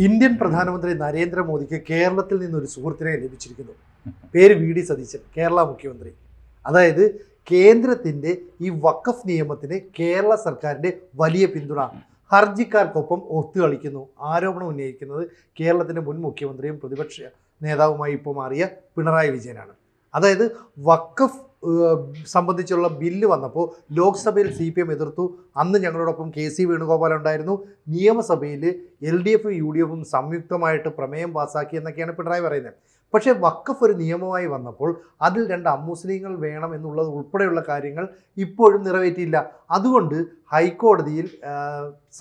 Indian പ്രധാനമന്ത്രി നരേന്ദ്രമോദിക്ക് കേരളത്തിൽ നിന്നൊരു സുഹൃത്തിനെ ലഭിച്ചിരിക്കുന്നു. പേര് വി ഡി സതീശൻ, കേരള മുഖ്യമന്ത്രി. അതായത് കേന്ദ്രത്തിൻ്റെ ഈ വഖഫ് നിയമത്തിന് കേരള സർക്കാരിൻ്റെ വലിയ പിന്തുണ. ഹർജിക്കാർക്കൊപ്പം ഒത്തുകളിക്കുന്നു. ആരോപണം ഉന്നയിക്കുന്നത് കേരളത്തിൻ്റെ മുൻ മുഖ്യമന്ത്രിയും പ്രതിപക്ഷ നേതാവുമായി ഇപ്പോൾ മാറിയ പിണറായി വിജയനാണ്. അതായത് വഖഫ് സംബന്ധിച്ചുള്ള ബില്ല് വന്നപ്പോൾ ലോക്സഭയിൽ CPM എതിർത്തു. അന്ന് ഞങ്ങളോടൊപ്പം KC വേണുഗോപാൽ ഉണ്ടായിരുന്നു. നിയമസഭയിൽ LDF UDF സംയുക്തമായിട്ട് പ്രമേയം പാസ്സാക്കി എന്നൊക്കെയാണ് പിണറായി പറയുന്നത്. പക്ഷേ വഖഫ് ഒരു നിയമമായി വന്നപ്പോൾ അതിൽ 2 അമുസ്ലിങ്ങൾ വേണം എന്നുള്ളത് ഉൾപ്പെടെയുള്ള കാര്യങ്ങൾ ഇപ്പോഴും നിറവേറ്റിയില്ല. അതുകൊണ്ട് ഹൈക്കോടതിയിൽ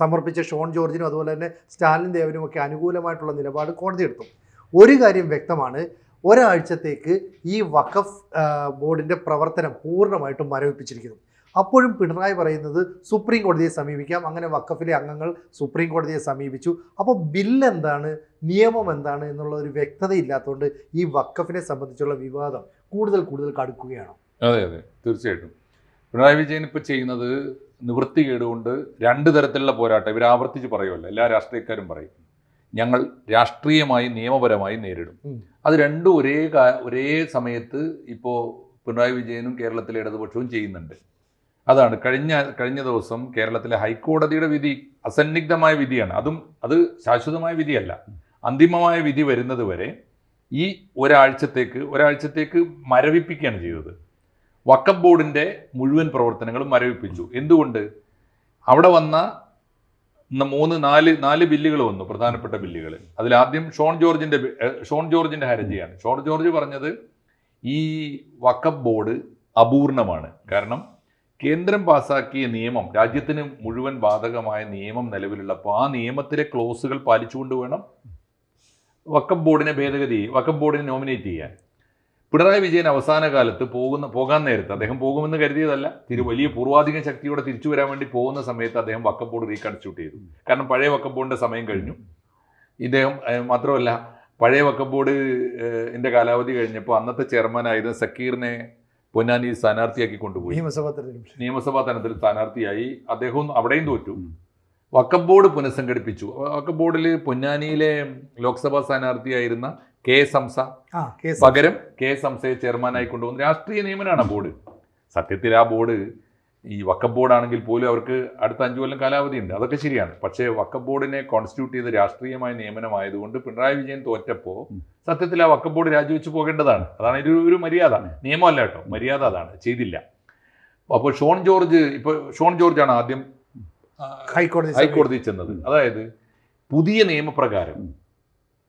സമർപ്പിച്ച ഷോൺ ജോർജിനും അതുപോലെ തന്നെ സ്റ്റാലിൻ ദേവനും ഒക്കെ അനുകൂലമായിട്ടുള്ള നിലപാട് കോടതി എടുത്തു. ഒരു കാര്യം വ്യക്തമാണ്, ഒരാഴ്ചത്തേക്ക് ഈ വഖഫ് ബോർഡിൻ്റെ പ്രവർത്തനം പൂർണ്ണമായിട്ടും മരവിപ്പിച്ചിരിക്കുന്നു. അപ്പോഴും പിണറായി പറയുന്നത് സുപ്രീം കോടതിയെ സമീപിക്കാം. അങ്ങനെ വഖഫിലെ അംഗങ്ങൾ സുപ്രീം കോടതിയെ സമീപിച്ചു. അപ്പോൾ ബില്ല് എന്താണ്, നിയമം എന്താണ് എന്നുള്ള ഒരു വ്യക്തതയില്ലാത്തതുകൊണ്ട് ഈ വഖഫിനെ സംബന്ധിച്ചുള്ള വിവാദം കൂടുതൽ കടുക്കുകയാണ്. അതെ, തീർച്ചയായിട്ടും. പിണറായി വിജയൻ ഇപ്പോൾ ചെയ്യുന്നത് നിവൃത്തികേടുകൊണ്ട് 2 തരത്തിലുള്ള പോരാട്ടം ഇവർ ആവർത്തിച്ച് പറയുമല്ലോ. എല്ലാ രാഷ്ട്രീയക്കാരും പറയും, ഞങ്ങൾ രാഷ്ട്രീയമായി നിയമപരമായി നേരിടും. അത് രണ്ടും ഒരേ സമയത്ത് ഇപ്പോൾ പിണറായി വിജയനും കേരളത്തിലെ ഇടതുപക്ഷവും ചെയ്യുന്നുണ്ട്. അതാണ് കഴിഞ്ഞ ദിവസം കേരളത്തിലെ ഹൈക്കോടതിയുടെ വിധി അസന്നിഗ്ധമായ വിധിയാണ്. അത് ശാശ്വതമായ വിധിയല്ല. അന്തിമമായ വിധി വരുന്നത് വരെ ഈ ഒരാഴ്ചത്തേക്ക് മരവിപ്പിക്കുകയാണ് ചെയ്തത്. വഖഫ് ബോർഡിൻ്റെ മുഴുവൻ പ്രവർത്തനങ്ങളും മരവിപ്പിച്ചു. എന്തുകൊണ്ട്? അവിടെ വന്ന 4 ബില്ലുകൾ വന്നു, പ്രധാനപ്പെട്ട ബില്ലുകൾ. അതിലാദ്യം ഷോൺ ജോർജിന്റെ ഹർജിയാണ്. ഷോൺ ജോർജ് പറഞ്ഞത് ഈ വഖഫ് ബോർഡ് അപൂർണമാണ്. കാരണം കേന്ദ്രം പാസാക്കിയ നിയമം, രാജ്യത്തിന് മുഴുവൻ ബാധകമായ നിയമം നിലവിലുള്ളപ്പോൾ ആ നിയമത്തിലെ ക്ലോസുകൾ പാലിച്ചുകൊണ്ട് വേണം വഖഫ് ബോർഡിനെ നോമിനേറ്റ് ചെയ്യാൻ. പിണറായി വിജയൻ അവസാന കാലത്ത് പോകാൻ നേരത്ത്, അദ്ദേഹം പോകുമെന്ന് കരുതിയതല്ല, വലിയ പൂർവാധിക ശക്തിയോടെ തിരിച്ചു വരാൻ വേണ്ടി പോകുന്ന സമയത്ത് അദ്ദേഹം വഖഫ് ബോർഡ് റീകൺസ്റ്റിറ്റ്യൂട്ട് ചെയ്തു. കാരണം പഴയ വഖഫ് ബോർഡിൻ്റെ സമയം കഴിഞ്ഞു. ഇദ്ദേഹം മാത്രമല്ല, പഴയ വഖഫ് ബോർഡിൻ്റെ കാലാവധി കഴിഞ്ഞപ്പോൾ അന്നത്തെ ചെയർമാനായിരുന്ന സക്കീറിനെ പൊന്നാനി സ്ഥാനാർത്ഥിയാക്കി കൊണ്ടുപോയി. നിയമസഭാ തലത്തിൽ സ്ഥാനാർത്ഥിയായി. അദ്ദേഹവും അവിടെയും തോറ്റു. വഖഫ് ബോർഡ് പുനഃസംഘടിപ്പിച്ചു. വഖഫ് ബോർഡിൽ പൊന്നാനിയിലെ ലോക്സഭാ സ്ഥാനാർത്ഥിയായിരുന്ന KS ഹംസ പകരം KS ഹംസയെ ചെയർമാനായി കൊണ്ടുപോകുന്ന രാഷ്ട്രീയ നിയമനാണ് ബോർഡ്. സത്യത്തിൽ ആ ബോർഡ് ഈ വഖഫ് ബോർഡാണെങ്കിൽ പോലും അവർക്ക് അടുത്ത 5 കൊല്ലം കാലാവധി ഉണ്ട്. അതൊക്കെ ശരിയാണ്. പക്ഷേ വഖഫ് ബോർഡിനെ കോൺസ്റ്റിറ്റ്യൂട്ട് ചെയ്ത് രാഷ്ട്രീയമായ നിയമനമായതുകൊണ്ട് പിണറായി വിജയൻ തോറ്റപ്പോൾ സത്യത്തിൽ ആ വഖഫ് ബോർഡ് രാജിവെച്ച് പോകേണ്ടതാണ്. അതാണ് ഒരു മര്യാദ. നിയമമല്ല കേട്ടോ, മര്യാദ അതാണ്. ചെയ്തില്ല. അപ്പോൾ ഷോൺ ജോർജാണ് ആദ്യം ഹൈക്കോടതി ചെന്നത്. അതായത്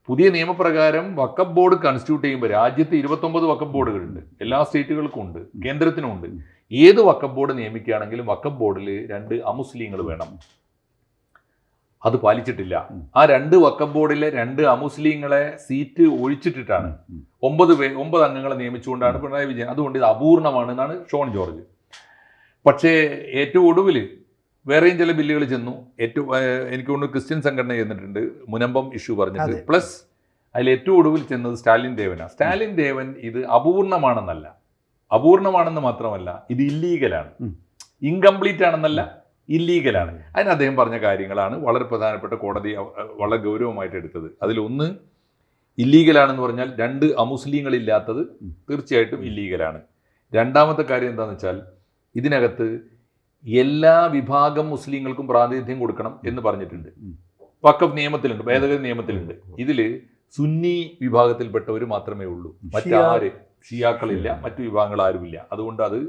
പുതിയ നിയമപ്രകാരം വഖഫ് ബോർഡ് കോൺസ്റ്റിറ്റ്യൂട്ട് ചെയ്യുമ്പോൾ രാജ്യത്ത് 29 വഖഫ് ബോർഡുകളുണ്ട്. എല്ലാ സ്റ്റേറ്റുകൾക്കും ഉണ്ട്, കേന്ദ്രത്തിനും ഉണ്ട്. ഏത് വഖഫ് ബോർഡ് നിയമിക്കുകയാണെങ്കിലും വഖഫ് ബോർഡിൽ 2 അമുസ്ലിങ്ങൾ വേണം. അത് പാലിച്ചിട്ടില്ല. ആ 2 വഖഫ് ബോർഡിലെ 2 അമുസ്ലിങ്ങളെ സീറ്റ് ഒഴിച്ചിട്ടിട്ടാണ് 9 അംഗങ്ങളെ നിയമിച്ചുകൊണ്ടാണ് പിണറായി വിജയൻ. അതുകൊണ്ട് ഇത് അപൂർണമാണെന്നാണ് ഷോൺ ജോർജ്. പക്ഷേ ഏറ്റവും ഒടുവിൽ വേറെയും ചില ബില്ലുകൾ ചെന്നു. എനിക്ക് തോന്നുന്നു ക്രിസ്ത്യൻ സംഘടന ചെന്നിട്ടുണ്ട്, മുനമ്പം ഇഷ്യൂ പറഞ്ഞിട്ട്. പ്ലസ് അതിൽ ഏറ്റവും ഒടുവിൽ ചെന്നത് സ്റ്റാലിൻ ദേവനാണ്. സ്റ്റാലിൻ ദേവൻ ഇത് അപൂർണമാണെന്ന് മാത്രമല്ല, ഇത് ഇല്ലീഗലാണ്. ഇൻകംപ്ലീറ്റ് ആണെന്നല്ല, ഇല്ലീഗലാണ്. അതിന് അദ്ദേഹം പറഞ്ഞ കാര്യങ്ങളാണ് വളരെ പ്രധാനപ്പെട്ട, കോടതി വളരെ ഗൗരവമായിട്ട് എടുത്തത്. അതിലൊന്ന്, ഇല്ലീഗലാണെന്ന് പറഞ്ഞാൽ 2 അമുസ്ലിങ്ങളില്ലാത്തത് തീർച്ചയായിട്ടും ഇല്ലീഗലാണ്. രണ്ടാമത്തെ കാര്യം എന്താണെന്ന് വെച്ചാൽ, ഇതിനകത്ത് എല്ലാ വിഭാഗം മുസ്ലിങ്ങൾക്കും പ്രാതിനിധ്യം കൊടുക്കണം എന്ന് പറഞ്ഞിട്ടുണ്ട്. വഖഫ് നിയമത്തിലുണ്ട്, ഭേദഗതി നിയമത്തിലുണ്ട്. ഇതിൽ സുന്നി വിഭാഗത്തിൽപ്പെട്ടവർ മാത്രമേ ഉള്ളൂ. മറ്റാര് ഷിയാക്കളില്ല, മറ്റു വിഭാഗങ്ങൾ ആരുമില്ല. അതുകൊണ്ട് അത്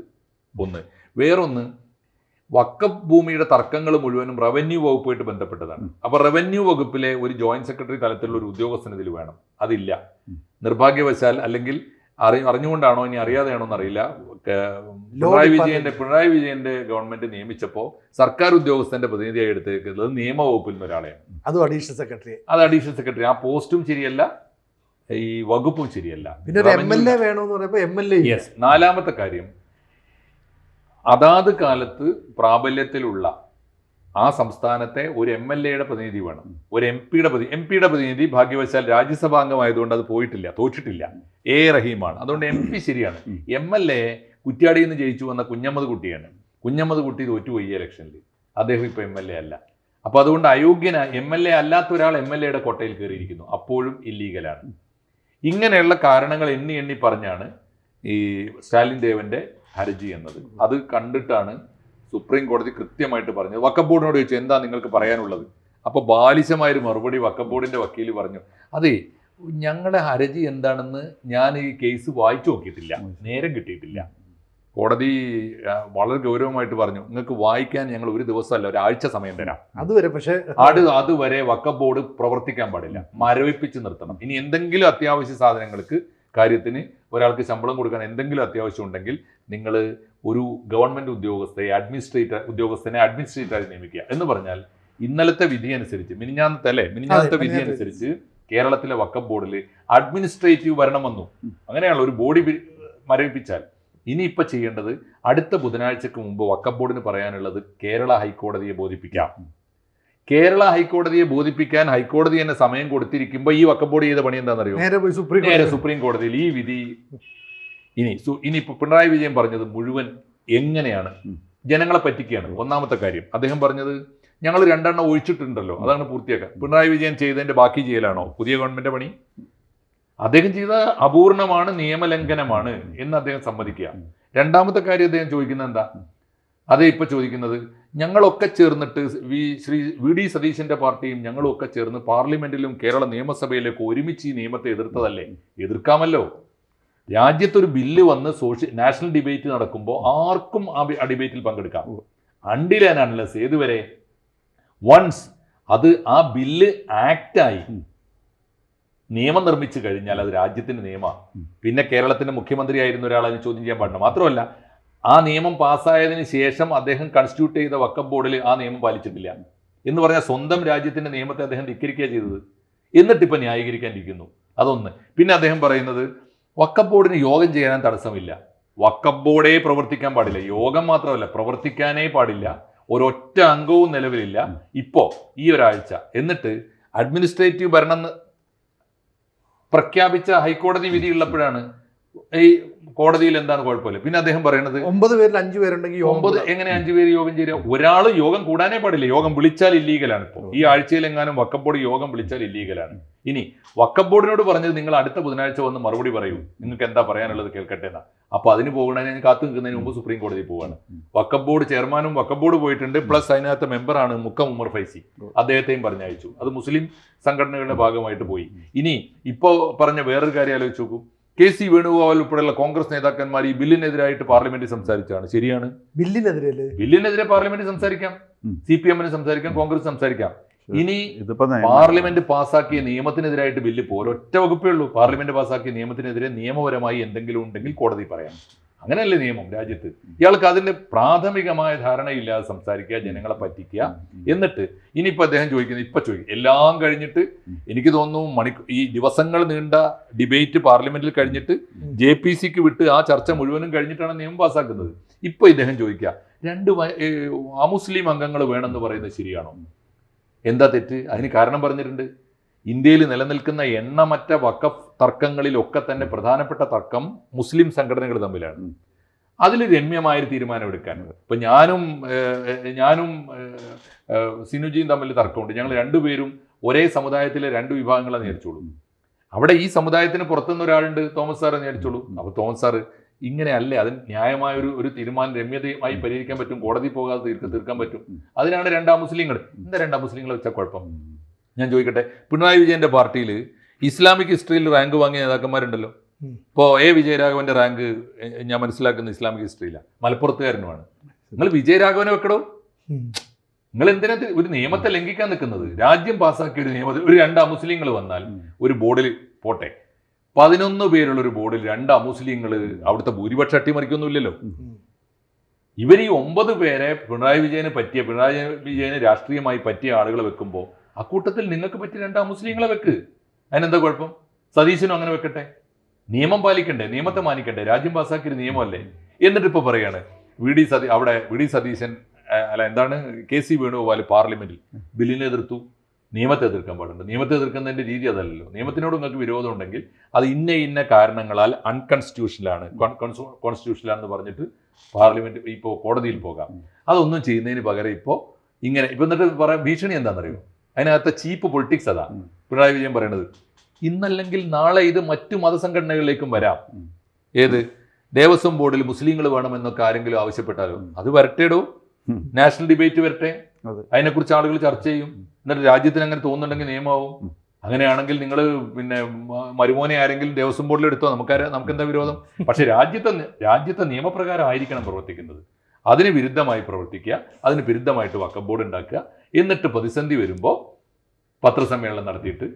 ഒന്ന്. വേറൊന്ന്, വഖഫ് ഭൂമിയുടെ തർക്കങ്ങൾ മുഴുവനും റവന്യൂ വകുപ്പുമായിട്ട് ബന്ധപ്പെട്ടതാണ്. അപ്പോൾ റവന്യൂ വകുപ്പിലെ ഒരു ജോയിന്റ് സെക്രട്ടറി തലത്തിലുള്ള ഒരു ഉദ്യോഗസ്ഥന് ഇതിൽ വേണം. അതില്ല. നിർഭാഗ്യവശാൽ, അല്ലെങ്കിൽ അറിഞ്ഞുകൊണ്ടാണോ ഇനി അറിയാതെയാണോ എന്നറിയില്ല, പിണറായി വിജയന്റെ ഗവൺമെന്റ് നിയമിച്ചപ്പോൾ സർക്കാർ ഉദ്യോഗസ്ഥന്റെ പ്രതിനിധിയായി എടുത്തേക്കുന്നത് നിയമവകുപ്പിൽ നിന്ന് ഒരാളെയാണ്. അത് അഡീഷണൽ സെക്രട്ടറി. ആ പോസ്റ്റും ശരിയല്ല, ഈ വകുപ്പും ശരിയല്ല. യെസ്. നാലാമത്തെ കാര്യം, അതാത് കാലത്ത് പ്രാബല്യത്തിലുള്ള ആ സംസ്ഥാനത്തെ ഒരു MLA-യുടെ പ്രതിനിധി വേണം. ഒരു എംപിയുടെ പ്രതിനിധി ഭാഗ്യവശാൽ രാജ്യസഭാംഗമായതുകൊണ്ട് അത് തോറ്റിട്ടില്ല. A. റഹീമാണ്. അതുകൊണ്ട് MP ശരിയാണ്. MLA കുറ്റ്യാടിയിൽ നിന്ന് ജയിച്ചു വന്ന കുഞ്ഞമ്മദ് കുട്ടിയാണ്. കുഞ്ഞമ്മദ് കുട്ടി തോറ്റുപോയി ഈ ഇലക്ഷനിൽ. അദ്ദേഹം ഇപ്പോൾ MLA അല്ല. അപ്പോൾ അതുകൊണ്ട് അയോഗ്യന MLA അല്ലാത്ത ഒരാൾ MLAയുടെ കോട്ടയിൽ കയറിയിരിക്കുന്നു, അപ്പോഴും ഇല്ലീഗലാണ്. ഇങ്ങനെയുള്ള കാരണങ്ങൾ എണ്ണി എണ്ണി പറഞ്ഞാണ് ഈ സ്റ്റാലിൻ ദേവന്റെ ഹർജി എന്നത്. അത് കണ്ടിട്ടാണ് സുപ്രീം കോടതി കൃത്യമായിട്ട് പറഞ്ഞത്. വഖഫ് ബോർഡിനോട് ചോദിച്ചു എന്താ നിങ്ങൾക്ക് പറയാനുള്ളത്. അപ്പോൾ ബാലിശമായൊരു മറുപടി വഖഫ് ബോർഡിന്റെ വക്കീൽ പറഞ്ഞു, അതെ ഞങ്ങളുടെ ഹർജി എന്താണെന്ന് ഞാൻ ഈ കേസ് വായിച്ചു നോക്കിയിട്ടില്ല, നേരം കിട്ടിയിട്ടില്ല. കോടതി വളരെ ഗൗരവമായിട്ട് പറഞ്ഞു, നിങ്ങൾക്ക് വായിക്കാൻ ഞങ്ങൾ ഒരു ദിവസമല്ല ഒരാഴ്ച സമയം തരാം. അതുവരെ പക്ഷേ അതുവരെ വഖഫ് ബോർഡ് പ്രവർത്തിക്കാൻ പാടില്ല, മരവിപ്പിച്ച് നിർത്തണം. ഇനി എന്തെങ്കിലും അത്യാവശ്യ സാധനങ്ങൾക്ക് കാര്യത്തിന് ഒരാൾക്ക് ശമ്പളം കൊടുക്കാൻ എന്തെങ്കിലും അത്യാവശ്യം ഉണ്ടെങ്കിൽ നിങ്ങൾ ഒരു ഗവൺമെന്റ് ഉദ്യോഗസ്ഥനെ അഡ്മിനിസ്ട്രേറ്ററായി നിയമിക്കുക എന്ന് പറഞ്ഞാൽ ഇന്നലത്തെ വിധി അനുസരിച്ച് മിനിഞ്ഞാന്നത്തെ വിധി അനുസരിച്ച് കേരളത്തിലെ വഖഫ് ബോർഡിൽ അഡ്മിനിസ്ട്രേറ്റീവ് ഭരണം വന്നു. അങ്ങനെയാണ് ഒരു ബോഡി മരവിപ്പിച്ചാൽ. ഇനിയിപ്പോ ചെയ്യേണ്ടത് അടുത്ത ബുധനാഴ്ചക്ക് മുമ്പ് വഖഫ് ബോർഡിന് പറയാനുള്ളത് കേരള ഹൈക്കോടതിയെ ബോധിപ്പിക്കാം. കേരള ഹൈക്കോടതിയെ ബോധിപ്പിക്കാൻ ഹൈക്കോടതി തന്നെ സമയം കൊടുത്തിരിക്കുമ്പോൾ ഈ വഖഫ് ബോർഡ് ചെയ്ത പണി എന്താണെന്നറിയോ? നേരെ സുപ്രീം കോടതിയിൽ ഈ വിധി ഇനിയിപ്പോ പിണറായി വിജയൻ പറഞ്ഞത് മുഴുവൻ എങ്ങനെയാണ് ജനങ്ങളെ പറ്റിക്കുകയാണ്. ഒന്നാമത്തെ കാര്യം അദ്ദേഹം പറഞ്ഞത് ഞങ്ങൾ 2 എണ്ണം ഒഴിച്ചിട്ടുണ്ടല്ലോ, അതാണ് പൂർത്തിയാക്കാൻ. പിണറായി വിജയൻ ചെയ്തതിന്റെ ബാക്കി ചെയ്യലാണോ പുതിയ ഗവൺമെന്റ് പണി? അദ്ദേഹം ചെയ്ത അപൂർണമാണ്, നിയമലംഘനമാണ് എന്ന് അദ്ദേഹം സമ്മതിക്കുക. രണ്ടാമത്തെ കാര്യം അദ്ദേഹം ചോദിക്കുന്നത് എന്താ? അതേ ഇപ്പൊ ചോദിക്കുന്നത് ഞങ്ങളൊക്കെ ചേർന്നിട്ട് VD സതീശന്റെ പാർട്ടിയും ഞങ്ങളും ഒക്കെ ചേർന്ന് പാർലമെന്റിലും കേരള നിയമസഭയിലേക്ക് ഒരുമിച്ച് ഈ നിയമത്തെ എതിർത്തതല്ലേ? എതിർക്കാമല്ലോ. രാജ്യത്തൊരു ബില്ല് വന്ന് നാഷണൽ ഡിബേറ്റ് നടക്കുമ്പോൾ ആർക്കും ആ ഡിബേറ്റിൽ പങ്കെടുക്കാം. അണ്ടിൽ ആൻഡ് അൺലെസ് ഏതുവരെ വൺസ് അത് ആ ബില്ല് ആക്റ്റായി നിയമം നിർമ്മിച്ചു കഴിഞ്ഞാൽ അത് രാജ്യത്തിന്റെ നിയമമാണ്. പിന്നെ കേരളത്തിന്റെ മുഖ്യമന്ത്രി ആയിരുന്ന ഒരാൾ അതിന് ചോദ്യം ചെയ്യാൻ പാടില്ല. മാത്രമല്ല ആ നിയമം പാസ്സായതിനു ശേഷം അദ്ദേഹം കൺസ്റ്റിറ്റ്യൂട്ട് ചെയ്ത വഖഫ് ബോർഡിൽ ആ നിയമം പാലിച്ചിട്ടില്ല എന്ന് പറഞ്ഞാൽ സ്വന്തം രാജ്യത്തിന്റെ നിയമത്തെ അദ്ദേഹം ധിക്കരിക്കുക ചെയ്തത്. എന്നിട്ടിപ്പോൾ ന്യായീകരിക്കാനിരിക്കുന്നു. അതൊന്ന്. പിന്നെ അദ്ദേഹം പറയുന്നത് വഖഫ് ബോർഡിന് യോഗം ചെയ്യാൻ തടസ്സമില്ല. വഖഫ് ബോർഡേ പ്രവർത്തിക്കാൻ പാടില്ല. യോഗം മാത്രമല്ല, പ്രവർത്തിക്കാനേ പാടില്ല. ഒരൊറ്റ അംഗവും നിലവിലില്ല ഇപ്പോ ഈ ഒരാഴ്ച. എന്നിട്ട് അഡ്മിനിസ്ട്രേറ്റീവ് ഭരണം പ്രഖ്യാപിച്ച ഹൈക്കോടതി വിധി ഉള്ളപ്പോഴാണ് ഈ കോടതിയിൽ എന്താണ് കുഴപ്പമില്ല. പിന്നെ അദ്ദേഹം പറയുന്നത് 9 പേരിൽ 5 പേരുണ്ടെങ്കിൽ 9 എങ്ങനെ 5 പേര് യോഗം ചേരുക? ഒരാൾ യോഗം കൂടാനേ പാടില്ല. യോഗം വിളിച്ചാൽ ഇല്ലീഗലാണ്. ഇപ്പോൾ ഈ ആഴ്ചയിൽ എങ്ങാനും വഖഫ് ബോർഡ് യോഗം വിളിച്ചാൽ ഇല്ലീഗലാണ്. ഇനി വഖഫ് ബോർഡിനോട് പറഞ്ഞത് നിങ്ങൾ അടുത്ത ബുധനാഴ്ച വന്ന് മറുപടി പറയൂ, നിങ്ങൾക്ക് എന്താ പറയാനുള്ളത് കേൾക്കട്ടെ എന്നാ. അപ്പൊ അതിന് പോകണതിന് കാത്തു നിൽക്കുന്നതിന് മുമ്പ് സുപ്രീം കോടതി പോവാണ്. വഖഫ് ബോർഡ് ചെയർമാനും വഖഫ് ബോർഡ് പോയിട്ടുണ്ട്. പ്ലസ് അതിനകത്ത് മെമ്പറാണ് മുക്കം ഉമർ ഫൈസി, അദ്ദേഹത്തെയും പറഞ്ഞയച്ചു. അത് മുസ്ലിം സംഘടനകളുടെ ഭാഗമായിട്ട് പോയി. ഇനി ഇപ്പോ പറഞ്ഞ വേറൊരു കാര്യം ആലോചിച്ച് നോക്കൂ. KC വേണുഗോപാൽ ഉൾപ്പെടെയുള്ള കോൺഗ്രസ് നേതാക്കന്മാർ ഈ ബില്ലിനെതിരായിട്ട് പാർലമെന്റിൽ സംസാരിച്ചാണ്. ശരിയാണ്, ബില്ലിനെതിരെ പാർലമെന്റിൽ സംസാരിക്കാം, CPM സംസാരിക്കാം, കോൺഗ്രസ് സംസാരിക്കാം. ഇനി പാർലമെന്റ് പാസ്സാക്കിയ നിയമത്തിനെതിരായിട്ട് ബില്ല് ഒരൊറ്റ വകുപ്പേ ഉള്ളൂ. പാർലമെന്റ് പാസ്സാക്കിയ നിയമത്തിനെതിരെ നിയമപരമായി എന്തെങ്കിലും ഉണ്ടെങ്കിൽ കോടതി പറയാം. അങ്ങനെയല്ലേ നിയമം രാജ്യത്ത്? ഇയാൾക്ക് അതിന്റെ പ്രാഥമികമായ ധാരണയില്ലാതെ സംസാരിക്കുക, ജനങ്ങളെ പറ്റിക്കുക. എന്നിട്ട് ഇനിയിപ്പോ അദ്ദേഹം ചോദിക്കും എല്ലാം കഴിഞ്ഞിട്ട് എനിക്ക് തോന്നുന്നു ഈ ദിവസങ്ങൾ നീണ്ട ഡിബേറ്റ് പാർലമെന്റിൽ കഴിഞ്ഞിട്ട് JPCക്ക് വിട്ട് ആ ചർച്ച മുഴുവനും കഴിഞ്ഞിട്ടാണ് നിയമം പാസ്സാക്കുന്നത്. ഇപ്പൊ ഇദ്ദേഹം ചോദിക്കുക 2 അമുസ്ലിം അംഗങ്ങൾ വേണമെന്ന് പറയുന്നത് ശരിയാണോ? എന്താ തെറ്റ്? അതിന് കാരണം പറഞ്ഞിട്ടുണ്ട്. ഇന്ത്യയിൽ നിലനിൽക്കുന്ന എണ്ണമറ്റ വഖഫ് തർക്കങ്ങളിലൊക്കെ തന്നെ പ്രധാനപ്പെട്ട തർക്കം മുസ്ലിം സംഘടനകൾ തമ്മിലാണ്. അതിൽ രമ്യമായൊരു തീരുമാനം എടുക്കാൻ ഇപ്പൊ ഞാനും സിനുജിയും തമ്മിൽ തർക്കമുണ്ട്. ഞങ്ങൾ 2 പേരും ഒരേ സമുദായത്തിലെ 2 വിഭാഗങ്ങളെ നേരിച്ചോളൂ. അവിടെ ഈ സമുദായത്തിന് പുറത്തുനിന്ന് ഒരാളുണ്ട്, തോമസ് സാറെ നേരിച്ചോളൂ. അപ്പൊ തോമസ് സാറ് ഇങ്ങനെയല്ലേ, അതിന് ന്യായമായ ഒരു തീരുമാനം രമ്യതയുമായി പരിഹരിക്കാൻ പറ്റും, കോടതി പോകാതെ തീർക്കാൻ പറ്റും. അതിനാണ് 2 മുസ്ലിങ്ങൾ. എന്താ 2 മുസ്ലിങ്ങളെ വെച്ചാൽ കുഴപ്പം? ഞാൻ ചോദിക്കട്ടെ, പിണറായി വിജയന്റെ പാർട്ടിയിൽ ഇസ്ലാമിക് ഹിസ്റ്ററിയിൽ റാങ്ക് വാങ്ങിയ നേതാക്കന്മാരുണ്ടല്ലോ. ഇപ്പോൾ വിജയരാഘവന്റെ റാങ്ക് ഞാൻ മനസ്സിലാക്കുന്ന ഇസ്ലാമിക് ഹിസ്റ്ററിയിലാണ്, മലപ്പുറത്തുകാരനുമാണ്. നിങ്ങൾ വിജയരാഘവനെ വെക്കടോ? നിങ്ങൾ എന്തിനാ ഒരു നിയമത്തെ ലംഘിക്കാൻ നിൽക്കുന്നത്? രാജ്യം പാസ്സാക്കിയ ഒരു നിയമത്തിൽ ഒരു 2 മുസ്ലിങ്ങൾ വന്നാൽ ഒരു ബോർഡിൽ പോട്ടെ, 11 പേരുള്ള ഒരു ബോർഡിൽ 2 മുസ്ലിങ്ങൾ അവിടുത്തെ ഭൂരിപക്ഷം അട്ടിമറിക്കൊന്നുമില്ലല്ലോ. ഇവർ ഈ 9 പേരെ പിണറായി വിജയന് രാഷ്ട്രീയമായി പറ്റിയ ആളുകളെ വെക്കുമ്പോൾ അക്കൂട്ടത്തിൽ നിങ്ങൾക്ക് പറ്റിയ 2 മുസ്ലിങ്ങളെ വെക്ക്. അതിനെന്താ കുഴപ്പം? സതീശനും അങ്ങനെ വെക്കട്ടെ. നിയമം പാലിക്കണ്ടേ, നിയമത്തെ മാനിക്കണ്ടേ? രാജ്യം പാസ്സാക്കിയൊരു നിയമമല്ലേ? എന്നിട്ട് ഇപ്പൊ പറയാണ് VD സതീശൻ KC വേണുഗോപാൽ പാർലമെന്റിൽ ബില്ലിനെ എതിർത്തു. നിയമത്തെ എതിർക്കാൻ പാടുണ്ട്. നിയമത്തെ എതിർക്കുന്നതിന്റെ രീതി അതല്ലല്ലോ. നിയമത്തിനോട് നിങ്ങൾക്ക് വിരോധം ഉണ്ടെങ്കിൽ അത് ഇന്ന കാരണങ്ങളാൽ കോൺസ്റ്റിറ്റ്യൂഷനിലാണെന്ന് പറഞ്ഞിട്ട് പാർലമെന്റ് ഇപ്പോൾ കോടതിയിൽ പോകാം. അതൊന്നും ചെയ്യുന്നതിന് പകരം ഇപ്പോൾ ഇങ്ങനെ ഇപ്പൊ എന്നിട്ട് പറയാൻ ഭീഷണി എന്താണെന്നറിയോ? അതിനകത്തെ ചീപ്പ് പൊളിറ്റിക്സ് അതാ പിണറായി വിജയൻ പറയണത്. ഇന്നല്ലെങ്കിൽ നാളെ ഇത് മറ്റു മതസംഘടനകളിലേക്കും വരാം. ഏത് ദേവസ്വം ബോർഡിൽ മുസ്ലിങ്ങൾ വേണമെന്നൊക്കെ ആരെങ്കിലും ആവശ്യപ്പെട്ടാലോ അത് വരട്ടേടോ, നാഷണൽ ഡിബേറ്റ് വരട്ടെ, അതിനെക്കുറിച്ച് ആളുകൾ ചർച്ച ചെയ്യും. എന്നിട്ട് രാജ്യത്തിന് അങ്ങനെ തോന്നുന്നുണ്ടെങ്കിൽ നിയമമാവും. അങ്ങനെയാണെങ്കിൽ നിങ്ങൾ പിന്നെ മരുമോനെ ആരെങ്കിലും ദേവസ്വം ബോർഡിൽ എടുത്തോ, നമുക്കെന്താ വിരോധം? പക്ഷെ രാജ്യത്തെ നിയമപ്രകാരം ആയിരിക്കണം പ്രവർത്തിക്കുന്നത്. അതിന് വിരുദ്ധമായി പ്രവർത്തിക്കുക, അതിന് വിരുദ്ധമായിട്ട് വഖഫ് ബോർഡ് ഉണ്ടാക്കുക. എന്നിട്ട് പ്രതിസന്ധി വരുമ്പോൾ പത്രസമ്മേളനം നടത്തിയിട്ട്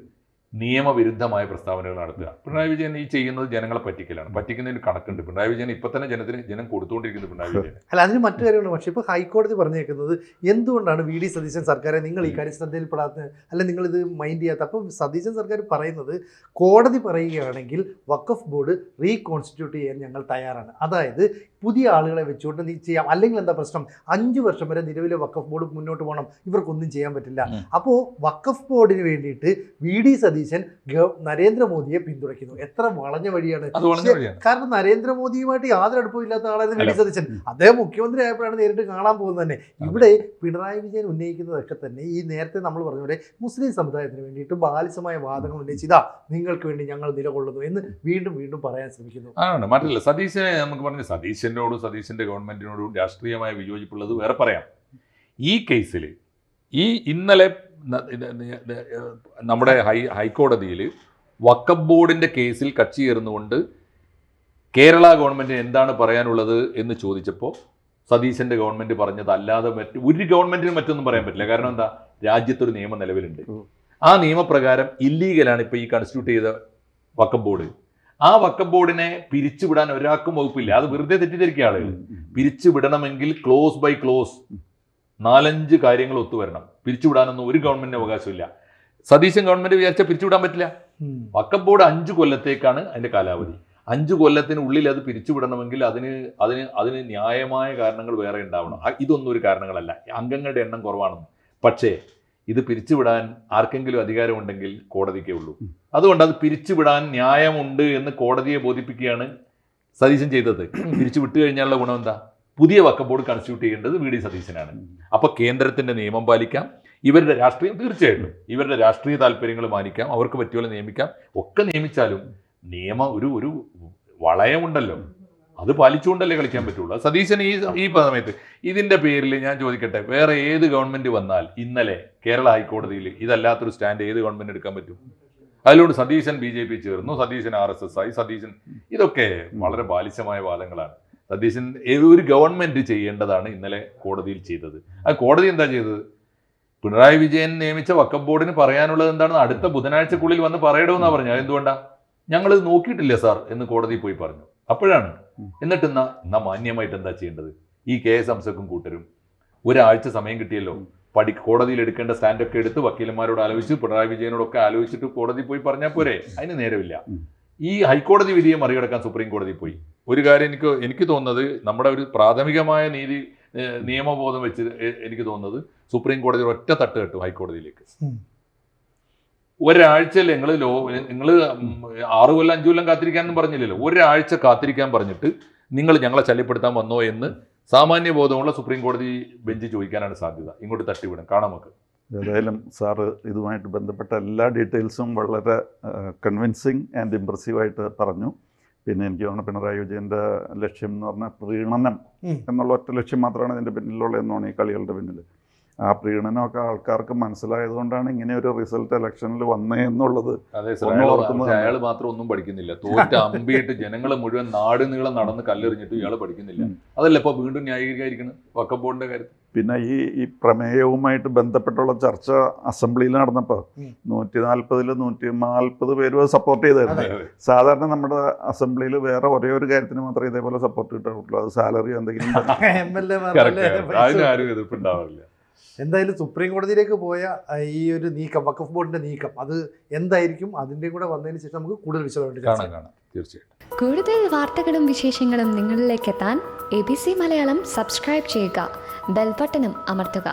നിയമവിരുദ്ധമായ പ്രസ്താവനകൾ നടത്തുക. പിണറായി വിജയൻ ഈ ചെയ്യുന്നത് ജനങ്ങളെ പറ്റിക്കലാണ്. പറ്റിക്കുന്നതിന് കണക്കുണ്ട്. പിണറായി വിജയൻ ഇപ്പൊ തന്നെ ജനം കൊടുത്തുകൊണ്ടിരിക്കുന്നത് പിണറായി വിജയൻ. അല്ല, അതിന് മറ്റു കാര്യങ്ങളുണ്ട്. പക്ഷേ ഇപ്പോൾ ഹൈക്കോടതി പറഞ്ഞേക്കുന്നത് എന്തുകൊണ്ടാണ് വി ഡി സതീശൻ സർക്കാരെ നിങ്ങൾ ഈ കാര്യം ശ്രദ്ധയിൽപ്പെടാത്ത, അല്ല നിങ്ങളിത് മൈൻഡ് ചെയ്യാത്ത? അപ്പം സതീശൻ സർക്കാർ പറയുന്നത്, കോടതി പറയുകയാണെങ്കിൽ വഖഫ് ബോർഡ് റീകോൺസ്റ്റിറ്റ്യൂട്ട് ചെയ്യാൻ ഞങ്ങൾ തയ്യാറാണ്. അതായത് പുതിയ ആളുകളെ വെച്ചുകൊണ്ട് നീ ചെയ്യാം. അല്ലെങ്കിൽ എന്താ പ്രശ്നം? 5 വർഷം വരെ നിലവിലെ വഖഫ് ബോർഡ് മുന്നോട്ട് പോകണം, ഇവർക്കൊന്നും ചെയ്യാൻ പറ്റില്ല. അപ്പോൾ വഖഫ് ബോർഡിന് വേണ്ടിയിട്ട് വി ഡി സതീശൻ നരേന്ദ്രമോദിയെ പിന്തുണയ്ക്കുന്നു. എത്ര വളഞ്ഞ വഴിയാണ്! കാരണം നരേന്ദ്രമോദിയുമായിട്ട് യാതൊരു അടുപ്പവും ഇല്ലാത്ത ആളായിരുന്നു വി ഡി സതീശൻ. അദ്ദേഹം മുഖ്യമന്ത്രി ആയപ്പോഴാണ് നേരിട്ട് കാണാൻ പോകുന്നത് തന്നെ. ഇവിടെ പിണറായി വിജയൻ ഉന്നയിക്കുന്നതൊക്കെ തന്നെ ഈ നേരത്തെ നമ്മൾ പറഞ്ഞ പോലെ മുസ്ലിം സമുദായത്തിന് വേണ്ടിയിട്ട് ബാലിശമായ വാദങ്ങൾ ഉന്നയിച്ച് ഇതാ നിങ്ങൾക്ക് വേണ്ടി ഞങ്ങൾ നിലകൊള്ളുന്നു എന്ന് വീണ്ടും വീണ്ടും പറയാൻ ശ്രമിക്കുന്നു. ആണ് മറ്റല്ല സതീശനെ നമുക്ക് പറഞ്ഞ സതീശനോടും സതീശന്റെ ഗവൺമെന്റിനോടും രാഷ്ട്രീയമായ വിയോജിപ്പുള്ളത് വേറെ പറയാം. ഈ കേസിൽ ഇന്നലെ നമ്മുടെ ഹൈക്കോടതിയിൽ വഖഫ് ബോർഡിന്റെ കേസിൽ കക്ഷി ചേർന്നുകൊണ്ട് കേരള ഗവൺമെന്റിന് എന്താണ് പറയാനുള്ളത് എന്ന് ചോദിച്ചപ്പോൾ സതീശന്റെ ഗവൺമെന്റ് പറഞ്ഞത് അല്ലാതെ ഒരു ഗവൺമെന്റിനും മറ്റൊന്നും പറയാൻ പറ്റില്ല. കാരണം എന്താ? രാജ്യത്തൊരു നിയമം നിലവിലുണ്ട്. ആ നിയമപ്രകാരം ഇല്ലീഗലാണ് ഇപ്പോൾ ഈ കൺസ്റ്റിറ്റ്യൂട്ട് ചെയ്ത വഖഫ് ബോർഡ്. ആ വഖഫ് ബോർഡിനെ പിരിച്ചുവിടാൻ ഒരാൾക്കും വകുപ്പില്ല. അത് വെറുതെ തെറ്റിദ്ധരിക്കുക ആളുകൾ. പിരിച്ചുവിടണമെങ്കിൽ ക്ലോസ് ബൈ ക്ലോസ് 4-5 കാര്യങ്ങൾ ഒത്തുവരണം. പിരിച്ചുവിടാനൊന്നും ഒരു ഗവൺമെന്റിന് അവകാശമില്ല. സതീശൻ ഗവൺമെന്റ് വിചാരിച്ചാൽ പിരിച്ചുവിടാൻ പറ്റില്ല. വഖഫ് ബോർഡ് 5 കൊല്ലത്തേക്കാണ് അതിന്റെ കാലാവധി. 5 കൊല്ലത്തിനുള്ളിൽ അത് പിരിച്ചുവിടണമെങ്കിൽ അതിന് ന്യായമായ കാരണങ്ങൾ വേറെ ഉണ്ടാവണം. ഇതൊന്നും ഒരു കാരണങ്ങളല്ല. അംഗങ്ങളുടെ എണ്ണം കുറവാണെന്ന്. പക്ഷേ ഇത് പിരിച്ചുവിടാൻ ആർക്കെങ്കിലും അധികാരമുണ്ടെങ്കിൽ കോടതിക്കേ ഉള്ളൂ. അതുകൊണ്ട് അത് പിരിച്ചുവിടാൻ ന്യായമുണ്ട് എന്ന് കോടതിയെ ബോധിപ്പിക്കുകയാണ് സതീശൻ ചെയ്തത്. പിരിച്ചു വിട്ടു കഴിഞ്ഞാലുള്ള ഗുണം എന്താ? പുതിയ വഖഫ് ബോർഡ് കൺസ്റ്റിറ്റ്യൂട്ട് ചെയ്യേണ്ടത് വി ഡി സതീശനാണ്. അപ്പോൾ കേന്ദ്രത്തിന്റെ നിയമം പാലിക്കാം, ഇവരുടെ രാഷ്ട്രീയം തീർച്ചയായിട്ടും ഇവരുടെ രാഷ്ട്രീയ താല്പര്യങ്ങൾ മാനിക്കാം, അവർക്ക് പറ്റിയുള്ള നിയമിക്കാം. ഒക്കെ നിയമിച്ചാലും നിയമം ഒരു വളയമുണ്ടല്ലോ, അത് പാലിച്ചുകൊണ്ടല്ലേ കളിക്കാൻ പറ്റുള്ളൂ. സതീശൻ ഈ സമയത്ത് ഇതിന്റെ പേരിൽ ഞാൻ ചോദിക്കട്ടെ, വേറെ ഏത് ഗവൺമെന്റ് വന്നാൽ ഇന്നലെ കേരള ഹൈക്കോടതിയിൽ ഇതല്ലാത്തൊരു സ്റ്റാൻഡ് ഏത് ഗവൺമെന്റ് എടുക്കാൻ പറ്റും? അതിലൂടെ സതീശൻ BJP ചേർന്നു, സതീശൻ RSS ആയി, സതീശൻ ഇതൊക്കെ വളരെ ബാലിശമായ വാദങ്ങളാണ്. സതീശൻ ഒരു ഗവൺമെന്റ് ചെയ്യേണ്ടതാണ് ഇന്നലെ കോടതിയിൽ ചെയ്തത്. ആ കോടതി എന്താ ചെയ്തത്? പിണറായി വിജയൻ നിയമിച്ച വഖഫ് ബോർഡിന് പറയാനുള്ളത് എന്താണെന്ന് അടുത്ത ബുധനാഴ്ചക്കുള്ളിൽ വന്ന് പറയണമെന്നാണ് പറഞ്ഞു. അതെന്തുകൊണ്ടാ? ഞങ്ങളിത് നോക്കിയിട്ടില്ല സാർ എന്ന് കോടതി പോയി പറഞ്ഞു. അപ്പോഴാണ്. എന്നിട്ട് എന്നാ മാന്യമായിട്ട് എന്താ ചെയ്യേണ്ടത്? ഈ KS ഹംസക്കും കൂട്ടരും ഒരാഴ്ച സമയം കിട്ടിയല്ലോ, കോടതിയിൽ എടുക്കേണ്ട സ്റ്റാൻഡൊക്കെ എടുത്ത് വക്കീലന്മാരോട് ആലോചിച്ച് പിണറായി വിജയനോടൊക്കെ ആലോചിച്ചിട്ട് കോടതി പോയി പറഞ്ഞാൽ പോരെ? അതിന് നേരമില്ല. ഈ ഹൈക്കോടതി വിധിയെ മറികടക്കാൻ സുപ്രീം കോടതി പോയി. ഒരു കാര്യം എനിക്ക് തോന്നുന്നത്, നമ്മുടെ ഒരു പ്രാഥമികമായ നിയമബോധം വെച്ച് എനിക്ക് തോന്നുന്നത് സുപ്രീം കോടതി ഒറ്റ തട്ട് കെട്ടും ഹൈക്കോടതിയിലേക്ക്. ഒരാഴ്ചയിൽ നിങ്ങൾ 6 കൊല്ലം 5 കൊല്ലം കാത്തിരിക്കാനൊന്നും പറഞ്ഞില്ലല്ലോ. ഒരാഴ്ച കാത്തിരിക്കാൻ പറഞ്ഞിട്ട് നിങ്ങൾ ഞങ്ങളെ ശല്യപ്പെടുത്താൻ വന്നോ എന്ന് സാമാന്യ ബോധമുള്ള സുപ്രീം കോടതി ബെഞ്ച് ചോദിക്കാനാണ് സാധ്യത. ഇങ്ങോട്ട് തട്ടിവിടും. കാണാം നമുക്ക്. ഏതായാലും സാറ് ഇതുമായിട്ട് ബന്ധപ്പെട്ട എല്ലാ ഡീറ്റെയിൽസും വളരെ കൺവിൻസിങ് ആൻഡ് ഇംപ്രസീവായിട്ട് പറഞ്ഞു. പിന്നെ എനിക്ക് തോന്നുന്നു പിണറായി വിജയൻ്റെ ലക്ഷ്യം എന്ന് പറഞ്ഞാൽ പ്രീണനം എന്നുള്ള ഒറ്റ ലക്ഷ്യം മാത്രമാണ് ഇതിൻ്റെ പിന്നിലുള്ളതെന്നാണ് ഈ കളികളുടെ പിന്നിൽ. ആ പ്രീണനമൊക്കെ ആൾക്കാർക്ക് മനസ്സിലായതുകൊണ്ടാണ് ഇങ്ങനെ ഒരു റിസൾട്ട് ഇലക്ഷനിൽ വന്നേ എന്നുള്ളത്. അയാൾ മാത്രം ഒന്നും പഠിക്കുന്നില്ല. തോറ്റ അമ്പിയിട്ട് ജനങ്ങൾ മുഴുവൻ നാട് നീളം നടന്ന് കല്ലെറിഞ്ഞിട്ട് ഇയാൾ പഠിക്കുന്നില്ല. അതല്ല ഇപ്പൊ വീണ്ടും ന്യായീകരിക്കുന്നത് വഖഫ് ബോർഡിന്റെ കാര്യത്തിൽ. പിന്നെ ഈ പ്രമേയവുമായിട്ട് ബന്ധപ്പെട്ടുള്ള ചർച്ച അസംബ്ലിയിൽ നടന്നപ്പോൾ 140 പേരും അത് സപ്പോർട്ട് ചെയ്തായിരുന്നു. സാധാരണ നമ്മുടെ അസംബ്ലിയിൽ വേറെ ഒരേ ഒരു കാര്യത്തിന് മാത്രമേ ഇതേപോലെ സപ്പോർട്ട് കിട്ടാറുള്ളൂ. അത് സാലറി എന്തെങ്കിലും. അതിനാരും എതിർപ്പുണ്ടാവില്ല. എന്തായാലും സുപ്രീം കോടതിയിലേക്ക് പോയ ഈ ഒരു നീക്കം, വഖഫ് ബോർഡിന്റെ നീക്കം, അത് എന്തായിരിക്കും? അതിന്റെ കൂടെ വന്നതിന് ശേഷം നമുക്ക് കൂടുതൽ വിശദമായിട്ട് കാണാം. തീർച്ചയായിട്ടും കൂടുതൽ വാർത്തകളും വിശേഷങ്ങളും നിങ്ങളിലേക്ക് എത്താൻ ABC മലയാളം സബ്സ്ക്രൈബ് ചെയ്യുക, ബെൽ ബട്ടണും അമർത്തുക.